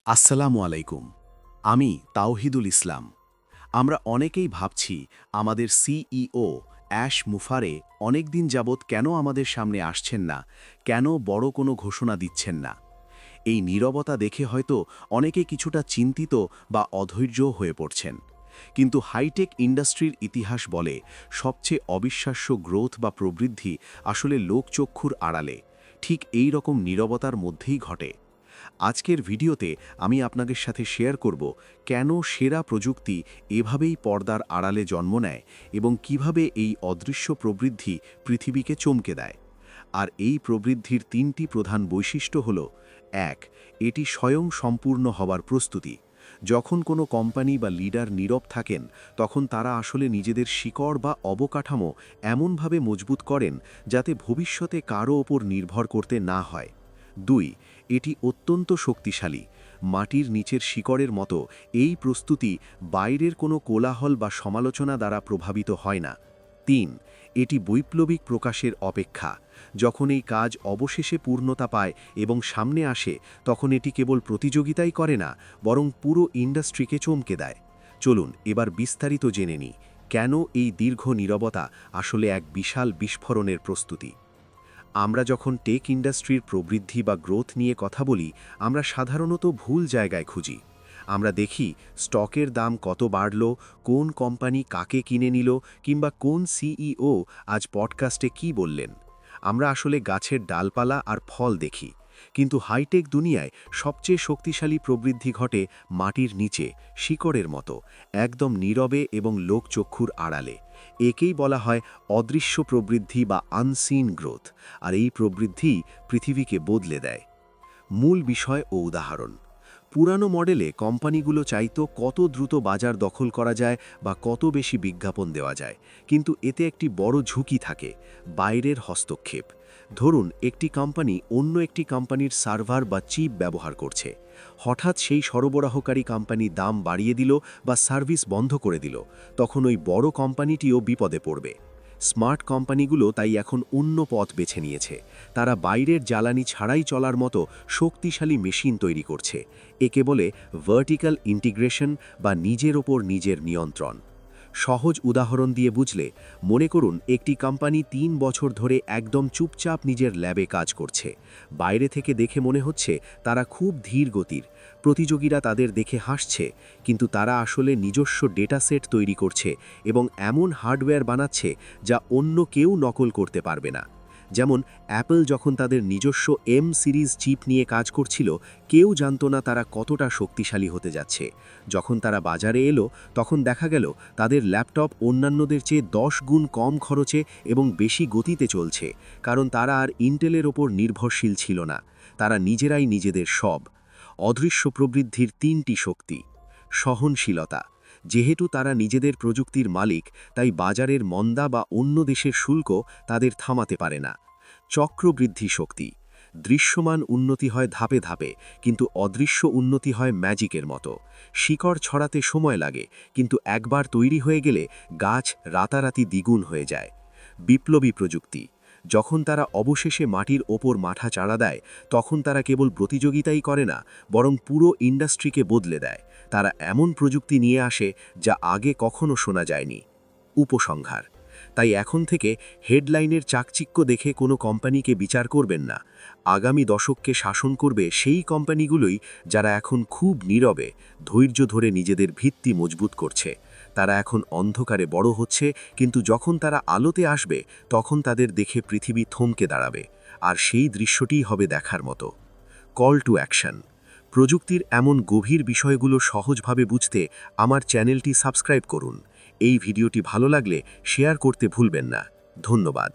আসসালামু আলাইকুম। আমি তাওহিদুল ইসলাম। আমরা অনেকেই ভাবছি আমাদের সিইও অ্যাশ মুফারে অনেকদিন যাবৎ কেন আমাদের সামনে আসছেন না, কেন বড় কোনো ঘোষণা দিচ্ছেন না। এই নীরবতা দেখে হয়তো অনেকে কিছুটা চিন্তিত বা অধৈর্য হয়ে পড়ছেন। কিন্তু হাইটেক ইন্ডাস্ট্রির ইতিহাস বলে সবচেয়ে অবিশ্বাস্য গ্রোথ বা প্রবৃদ্ধি আসলে লোকচক্ষুর আড়ালে, ঠিক এই রকম নীরবতার মধ্যেই ঘটে। আজকের ভিডিওতে আমি আপনাদের সাথে শেয়ার করব কেন সেরা প্রযুক্তি এভাবেই পর্দার আড়ালে জন্ম নেয় এবং কিভাবে এই অদৃশ্য প্রবৃদ্ধি পৃথিবীকে চমকে দেয়। আর এই প্রবৃদ্ধির তিনটি প্রধান বৈশিষ্ট্য হল: ১. এটি স্বয়ং সম্পূর্ণ হবার প্রস্তুতি। যখন কোনো কোম্পানি বা লিডার নীরব থাকেন, তখন তারা আসলে নিজেদের শিকড় বা অবকাঠামো এমনভাবে মজবুত করেন যাতে ভবিষ্যতে কারও ওপর নির্ভর করতে না হয়। ২. এটি অত্যন্ত শক্তিশালী। মাটির নিচের শিকড়ের মতো এই প্রস্তুতি বাইরের কোনো কোলাহল বা সমালোচনা দ্বারা প্রভাবিত হয় না। ৩. এটি বৈপ্লবিক প্রকাশের অপেক্ষা। যখন এই কাজ অবশেষে পূর্ণতা পায় এবং সামনে আসে, তখন এটি কেবল প্রতিযোগিতাই করে না, বরং পুরো ইন্ডাস্ট্রিকে চমকে দেয়। চলুন এবার বিস্তারিত জেনে নিই কেন এই দীর্ঘ নীরবতা আসলে এক বিশাল বিস্ফোরণের প্রস্তুতি। আমরা যখন টেক ইন্ডাস্ট্রির প্রবৃদ্ধি বা গ্রোথ নিয়ে কথা বলি, আমরা সাধারণত ভুল জায়গায় খুঁজি। আমরা দেখি স্টকের দাম কত বাড়ল, কোন কোম্পানি কাকে কিনে নিল, কিংবা কোন সিইও আজ পডকাস্টে কি বললেন। আমরা আসলে গাছের ডালপালা আর ফল দেখি। কিন্তু হাইটেক দুনিয়ায় সবচেয়ে শক্তিশালী প্রবৃদ্ধি ঘটে মাটির নিচে, শিকড়ের মতো, একদম নীরবে এবং লোকচক্ষুর আড়ালে। একেই বলা হয় অদৃশ্য প্রবৃদ্ধি বা আনসিন গ্রোথ। আর এই প্রবৃদ্ধি পৃথিবীকে বদলে দেয়। মূল বিষয় ও উদাহরণ: পুরানো মডেলে কোম্পানিগুলো চাইতো কত দ্রুত বাজার দখল করা যায় বা কত বেশি বিজ্ঞাপন দেওয়া যায়, কিন্তু এতে একটি বড় ঝুঁকি থাকে: বাইরের হস্তক্ষেপ। ধরুন একটি কোম্পানি অন্য একটি কোম্পানির সার্ভার বা চিপ ব্যবহার করছে। হঠাৎ সেই সরবরাহকারী কোম্পানি দাম বাড়িয়ে দিল বা সার্ভিস বন্ধ করে দিল, তখন ওই বড় কোম্পানিটিও বিপদে পড়বে। স্মার্ট কোম্পানিগুলো তাই এখন অন্য পথ বেছে নিয়েছে। তারা বাইরের জ্বালানি ছাড়াই চলার মতো শক্তিশালী মেশিন তৈরি করছে। একে বলে ভার্টিক্যাল ইন্টিগ্রেশন বা নিজের ওপর নিজের নিয়ন্ত্রণ। সহজ উদাহরণ দিয়ে বুঝলে, মনে করুন একটি কোম্পানি ৩ বছর ধরে একদম চুপচাপ নিজের ল্যাবে কাজ করছে। বাইরে থেকে দেখে মনে হচ্ছে তারা খুব ধীর গতির, প্রতিযোগীরা তাদের দেখে হাসছে, কিন্তু তারা আসলে নিজস্ব ডেটা সেট তৈরি করছে এবং এমন হার্ডওয়্যার বানাচ্ছে যা অন্য কেউ নকল করতে পারবে না। যেমন অ্যাপল যখন তাদের নিজস্ব এম সিরিজ চিপ নিয়ে কাজ করছিল, কেউ জানত না তারা কতটা শক্তিশালী হতে যাচ্ছে। যখন তারা বাজারে এলো, তখন দেখা গেল তাদের ল্যাপটপ অন্যান্যদের চেয়ে 10 গুণ কম খরচে এবং বেশি গতিতে চলছে, কারণ তারা আর ইন্টেলের ওপর নির্ভরশীল ছিল না। তারা নিজেরাই নিজেদের সব। অদৃশ্য প্রবৃদ্ধির তিনটি শক্তি: সহনশীলতা। যেহেতু তারা নিজেদের প্রযুক্তির মালিক, তাই বাজারের মন্দা বা অন্য দেশের শুল্ক তাদের থামাতে পারে না। চক্রবৃদ্ধি শক্তি। দৃশ্যমান উন্নতি হয় ধাপে ধাপে, কিন্তু অদৃশ্য উন্নতি হয় ম্যাজিকের মতো। শিকড় ছড়াতে সময় লাগে, কিন্তু একবার তৈরি হয়ে গেলে গাছ রাতারাতি দ্বিগুণ হয়ে যায়। বিপ্লবী প্রযুক্তি। যখন তারা অবশেষে মাটির ওপর মাথা চাড়া দেয়, তখন তারা কেবল প্রতিযোগিতাই করে না, বরং পুরো ইন্ডাস্ট্রিকে বদলে দেয়। তারা এমন প্রযুক্তি নিয়ে আসে যা আগে কখনো শোনা যায়নি। উপসংহার: তাই এখন থেকে হেডলাইনের চাকচিক্য দেখে কোনো কোম্পানিকে বিচার করবেন না। আগামী দশককে শাসন করবে সেই কোম্পানিগুলোই যারা এখন খুব নীরবে, ধৈর্য ধরে নিজেদের ভিত্তি মজবুত করছে। তারা এখন অন্ধকারে বড় হচ্ছে, কিন্তু যখন তারা আলোতে আসবে, তখন তাদের দেখে পৃথিবী থমকে দাঁড়াবে। আর সেই দৃশ্যটিই হবে দেখার মতো। কল টু অ্যাকশন: প্রযুক্তির এমন গভীর বিষয়গুলো সহজভাবে বুঝতে আমার চ্যানেলটি সাবস্ক্রাইব করুন। এই ভিডিওটি ভালো লাগলে শেয়ার করতে ভুলবেন না। ধন্যবাদ।